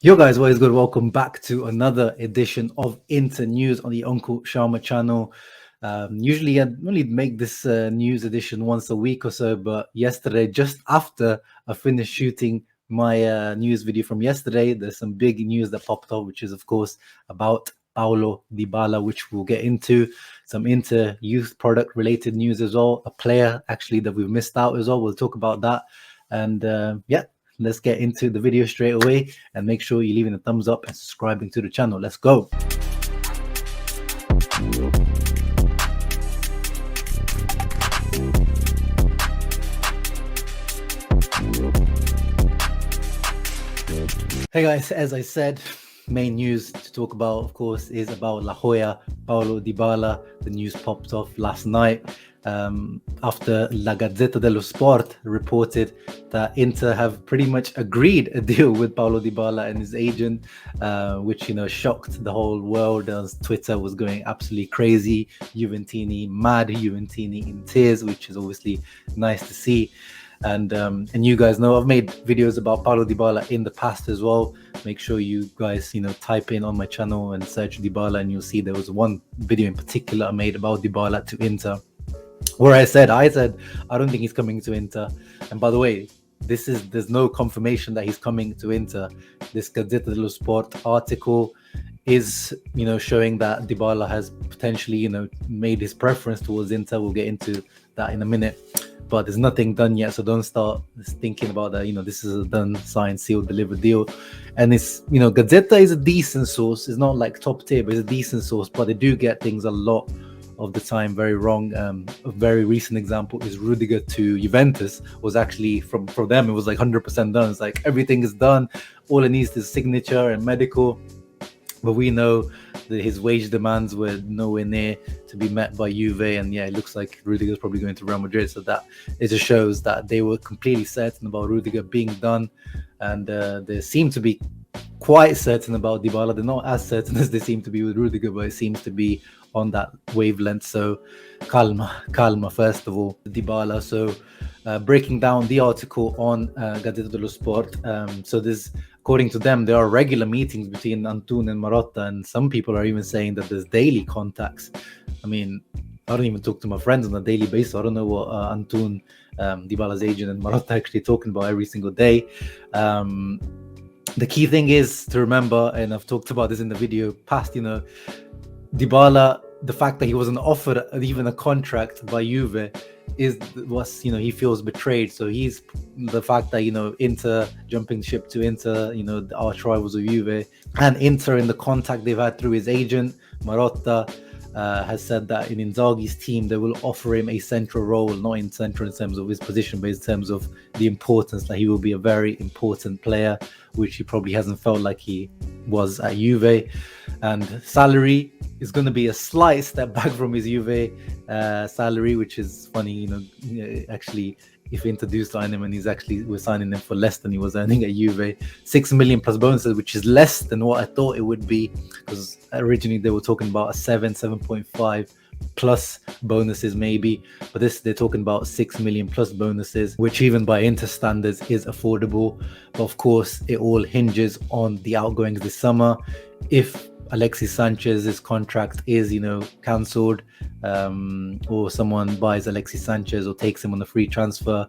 Yo guys, what is good? Welcome back to another edition of Inter News on the Uncle Sharma channel. Usually I only make this news edition once a week or so, but yesterday, just after I finished shooting my news video from yesterday, there's some big news that popped up, which is of course about Paulo Dybala, which we'll get into. Some Inter youth product related news as well. A player actually that we've missed out as well. We'll talk about that. And yeah, let's get into the video straight away, and make sure you're leaving a thumbs up and subscribing to the channel. Let's go. Hey guys, as I said, main news to talk about, of course, is about La Joya, Paulo Dybala. The news popped off last night after La Gazzetta dello Sport reported that Inter have pretty much agreed a deal with Paulo Dybala and his agent, which shocked the whole world, as Twitter was going absolutely crazy. Juventini mad, Juventini in tears, which is obviously nice to see. And you guys know I've made videos about Paulo Dybala in the past as well. Make sure you guys type in on my channel and search Dybala, and you'll see there was one video in particular I made about Dybala to Inter, where I said I don't think he's coming to Inter. And by the way, there's no confirmation that he's coming to Inter. This Gazzetta dello Sport article is showing that Dybala has potentially made his preference towards Inter. We'll get into that in a minute, but there's nothing done yet, so don't start thinking about that. This is a done, signed, sealed, delivered deal. And it's Gazzetta is a decent source. It's not like top tier, but it's a decent source, but they do get things a lot of the time very wrong. A very recent example is Rudiger to Juventus was actually from them, it was like 100% done. It's like everything is done, all it needs is signature and medical. But we know that his wage demands were nowhere near to be met by Juve, and yeah, it looks like Rudiger's probably going to Real Madrid. So that it just shows that they were completely certain about Rudiger being done, and they seem to be quite certain about Dybala. They're not as certain as they seem to be with Rudiger, but it seems to be on that wavelength. So calma first of all, Dybala. So breaking down the article on Gazzetta dello Sport, so there's, according to them, there are regular meetings between Antun and Marotta, and some people are even saying that there's daily contacts. I mean, I don't even talk to my friends on a daily basis. I don't know what Antun, Dybala's agent, and Marotta actually talking about every single day. The key thing is to remember, and I've talked about this in the video past, Dybala, the fact that he wasn't offered even a contract by Juve was he feels betrayed. So he's the fact that Inter jumping ship to Inter, the arch rivals of Juve, and Inter in the contact they've had through his agent Marotta has said that in Inzaghi's team they will offer him a central role, not in central in terms of his position, but in terms of the importance, that he will be a very important player, which he probably hasn't felt like he was at Juve. And salary is going to be a slight step back from his Juve salary, which is funny. Actually, if Inter do sign him, and we're signing him for less than he was earning at Juve, 6 million plus bonuses, which is less than what I thought it would be, because originally they were talking about a 7.5 plus bonuses maybe, but they're talking about 6 million plus bonuses, which even by Inter standards is affordable. But of course, it all hinges on the outgoings this summer. If Alexis Sanchez's contract is cancelled, or someone buys Alexis Sanchez or takes him on a free transfer,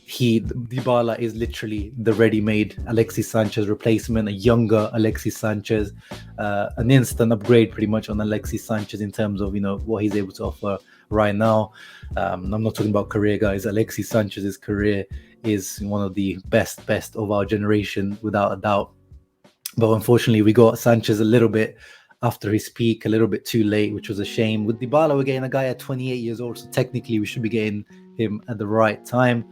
Dybala is literally the ready-made Alexis Sanchez replacement, a younger Alexis Sanchez, an instant upgrade pretty much on Alexis Sanchez in terms of what he's able to offer right now. I'm not talking about career, guys. Alexis Sanchez's career is one of the best of our generation, without a doubt. But unfortunately, we got Sanchez a little bit after his peak, a little bit too late, which was a shame. With Dybala, we're getting a guy at 28 years old, so technically we should be getting him at the right time.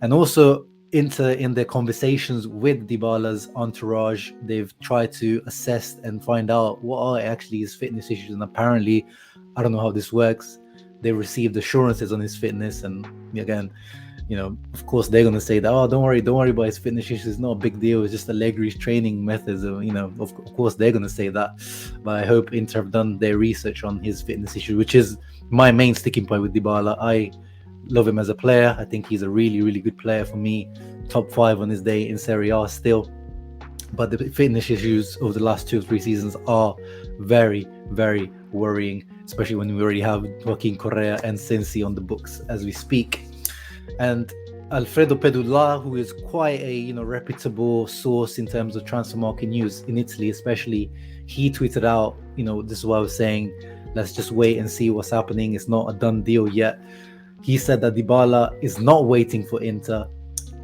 And also, Inter, in their conversations with Dybala's entourage, they've tried to assess and find out what are actually his fitness issues. And apparently, I don't know how this works, they received assurances on his fitness. And again, of course, they're going to say that, oh, don't worry about his fitness issues. It's not a big deal. It's just Allegri's training methods. Of course, they're going to say that. But I hope Inter have done their research on his fitness issue, which is my main sticking point with Dybala. I love him as a player. I think he's a really, really good player for me. Top 5 on his day in Serie A still. But the fitness issues over the last 2 or 3 seasons are very, very worrying, especially when we already have Joaquin Correa and Sensi on the books as we speak. And Alfredo Pedula, who is quite a reputable source in terms of transfer market news in Italy, especially, he tweeted out, this is what I was saying, let's just wait and see what's happening. It's not a done deal yet. He said that Dybala is not waiting for Inter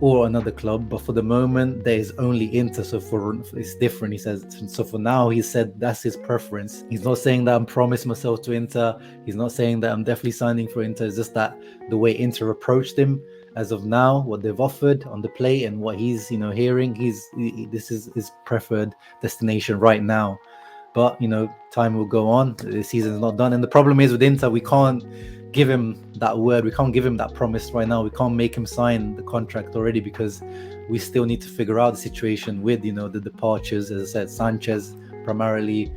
or another club, but for the moment there is only Inter, so it's different. He says, so for now, he said that's his preference. He's not saying that I'm promised myself to Inter. He's not saying that I'm definitely signing for Inter. It's just that the way Inter approached him as of now, what they've offered on the plate and what he's hearing, this is his preferred destination right now. But time will go on. The season's not done, and the problem is with Inter, we can't give him that word, we can't give him that promise right now. We can't make him sign the contract already, because we still need to figure out the situation with the departures. As I said, Sanchez primarily,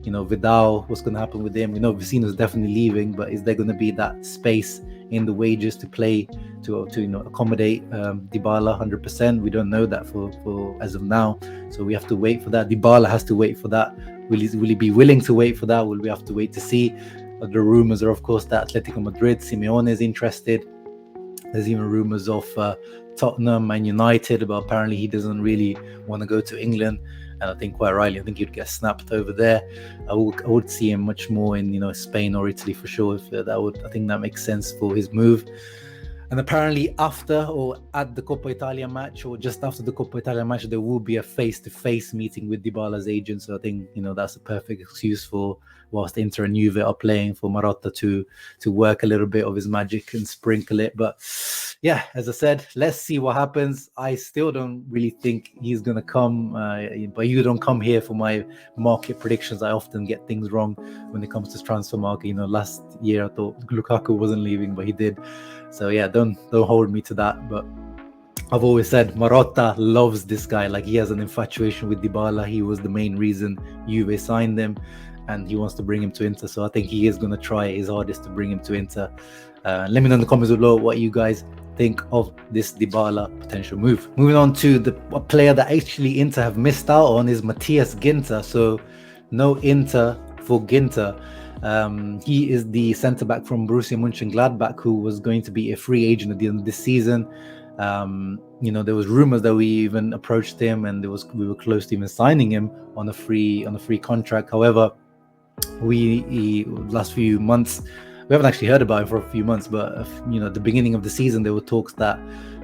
Vidal, what's going to happen with him. We know Vecino's definitely leaving, but is there going to be that space in the wages to play to accommodate Dybala 100%? We don't know that for as of now, so we have to wait for that. Dybala has to wait for that. Will he be willing to wait for that? Will we have to wait to see? The rumors are, of course, that Atletico Madrid, Simeone is interested. There's even rumors of Tottenham and United, but apparently he doesn't really want to go to England. And I think quite rightly, I think he'd get snapped over there. I would see him much more in Spain or Italy for sure. I think that makes sense for his move. And apparently after or at the Coppa Italia match, or just after the Coppa Italia match, there will be a face-to-face meeting with Dybala's agent. So I think that's a perfect excuse for, whilst Inter and Juve are playing, for Marotta to work a little bit of his magic and sprinkle it. But yeah, as I said, let's see what happens. I still don't really think he's going to come, but you don't come here for my market predictions. I often get things wrong when it comes to transfer market. Last year I thought Lukaku wasn't leaving, but he did. So yeah, don't hold me to that. But I've always said Marotta loves this guy. Like, he has an infatuation with Dybala. He was the main reason Juve signed him, and he wants to bring him to Inter. So I think he is going to try his hardest to bring him to Inter. Let me know in the comments below what you guys think of this Dybala potential move. Moving on to a player that actually Inter have missed out on is Matthias Ginter. So no Inter for Ginter. He is the centre-back from Borussia Mönchengladbach, who was going to be a free agent at the end of this season. There was rumors that we even approached him, and we were close to even signing him on a free contract. However, last few months, we haven't actually heard about him for a few months, but at the beginning of the season, there were talks that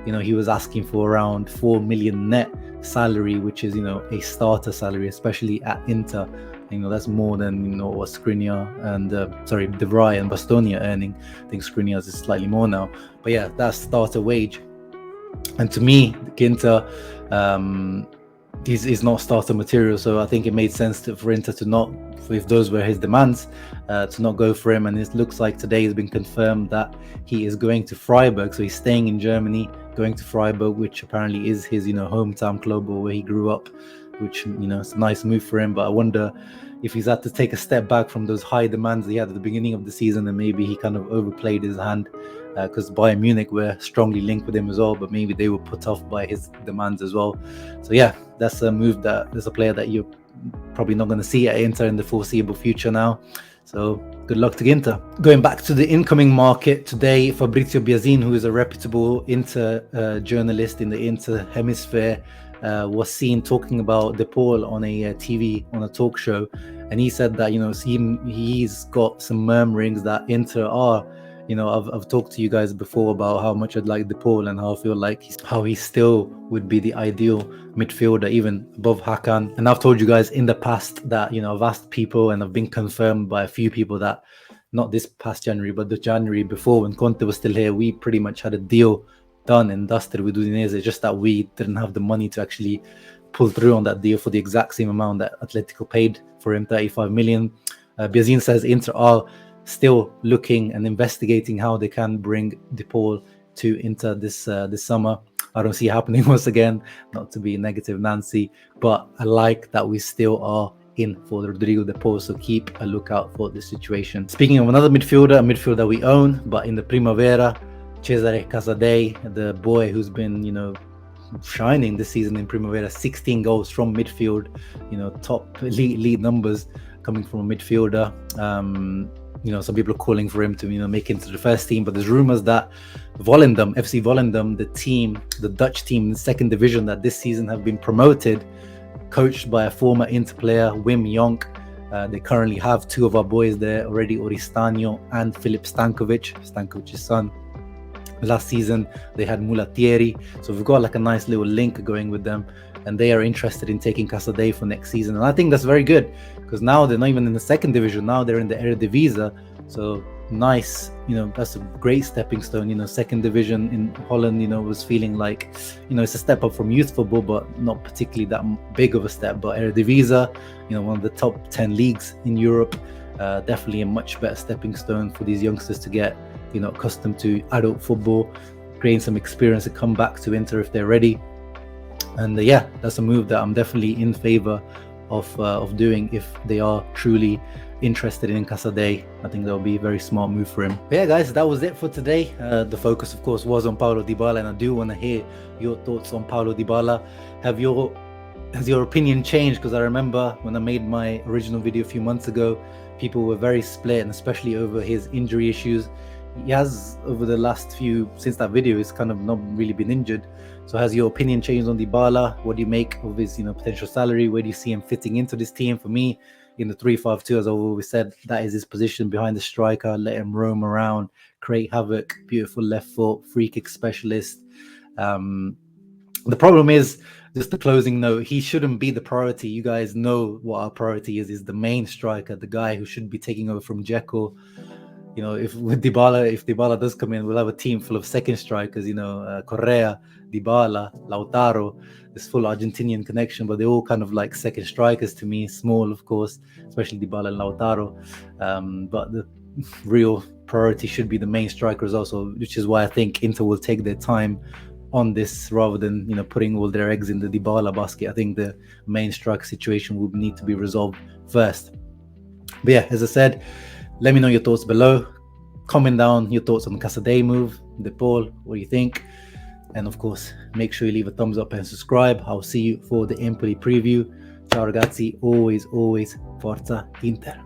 he was asking for around 4 million net salary, which is a starter salary, especially at Inter. That's more than what Skriniar and De Vrij and Bastogne are earning. I think Skriniar's is slightly more now, but yeah, that's starter wage. And to me, Ginter is not starter material, so I think it made sense for Inter to not, if those were his demands, to not go for him. And it looks like today has been confirmed that he is going to Freiburg, so he's staying in Germany, going to Freiburg, which apparently is his hometown club, or where he grew up, which it's a nice move for him. But I wonder if he's had to take a step back from those high demands he had at the beginning of the season, and maybe he kind of overplayed his hand, because Bayern Munich were strongly linked with him as well, but maybe they were put off by his demands as well. So yeah, that's a move there's a player that you're probably not going to see at Inter in the foreseeable future now. So good luck to Ginter. Going back to the incoming market today, Fabrizio Biasin, who is a reputable Inter journalist in the Inter hemisphere, was seen talking about De Paul on a talk show, and he said that he's got some murmurings that Inter are, I've talked to you guys before about how much I'd like De Paul and how I feel like how he still would be the ideal midfielder, even above Hakan. And I've told you guys in the past that I've asked people, and I've been confirmed by a few people that not this past January, but the January before, when Conte was still here, we pretty much had a deal done and dusted with Udinese, just that we didn't have the money to actually pull through on that deal for the exact same amount that Atletico paid for him, 35 million. Biasin says Inter are still looking and investigating how they can bring De Paul to Inter this summer. I don't see it happening once again, not to be negative Nancy, but I like that we still are in for Rodrigo De Paul, so keep a lookout for this situation. Speaking of another midfielder, a midfielder we own, but in the Primavera, Cesare Casadei, the boy who's been, shining this season in Primavera. 16 goals from midfield, top elite numbers coming from a midfielder. Some people are calling for him to make it into the first team, but there's rumors that Volendam, FC Volendam, the Dutch team in the second division that this season have been promoted, coached by a former Inter player, Wim Jonk. They currently have two of our boys there already, Oristano and Filip Stankovic's son. Last season they had Mulatieri, so we've got like a nice little link going with them, and they are interested in taking Casadei for next season. And I think that's very good, because now they're not even in the second division, now they're in the Eredivisie. So nice, that's a great stepping stone. Second division in Holland, was feeling like, it's a step up from youth football, but not particularly that big of a step. But Eredivisie, one of the top 10 leagues in Europe, definitely a much better stepping stone for these youngsters to get accustomed to adult football, gain some experience, and come back to Inter if they're ready. And that's a move that I'm definitely in favor of doing if they are truly interested in Casadei. I think that would be a very smart move for him. But yeah, guys, that was it for today. The focus, of course, was on Paulo Dybala, and I do want to hear your thoughts on Paulo Dybala. Has your opinion changed? Because I remember when I made my original video a few months ago, people were very split, and especially over his injury issues. He has, over the last since that video, he's kind of not really been injured. So has your opinion changed on Dybala? What do you make of his potential salary? Where do you see him fitting into this team? For me, in the 3-5-2, as I've always said, that is his position behind the striker. Let him roam around, create havoc, beautiful left foot, free kick specialist. The problem is, just the closing note, he shouldn't be the priority. You guys know what our priority is the main striker, the guy who should be taking over from Dzeko. If Dybala does come in, we'll have a team full of second strikers, Correa, Dybala, Lautaro, this full Argentinian connection, but they're all kind of like second strikers to me, small, of course, especially Dybala and Lautaro. But the real priority should be the main strikers also, which is why I think Inter will take their time on this rather than, putting all their eggs in the Dybala basket. I think the main striker situation will need to be resolved first. But yeah, as I said, let me know your thoughts below. Comment down your thoughts on the Casadei move, De Paul, what do you think? And of course, make sure you leave a thumbs up and subscribe. I'll see you for the Empoli preview. Ciao ragazzi, always Forza Inter.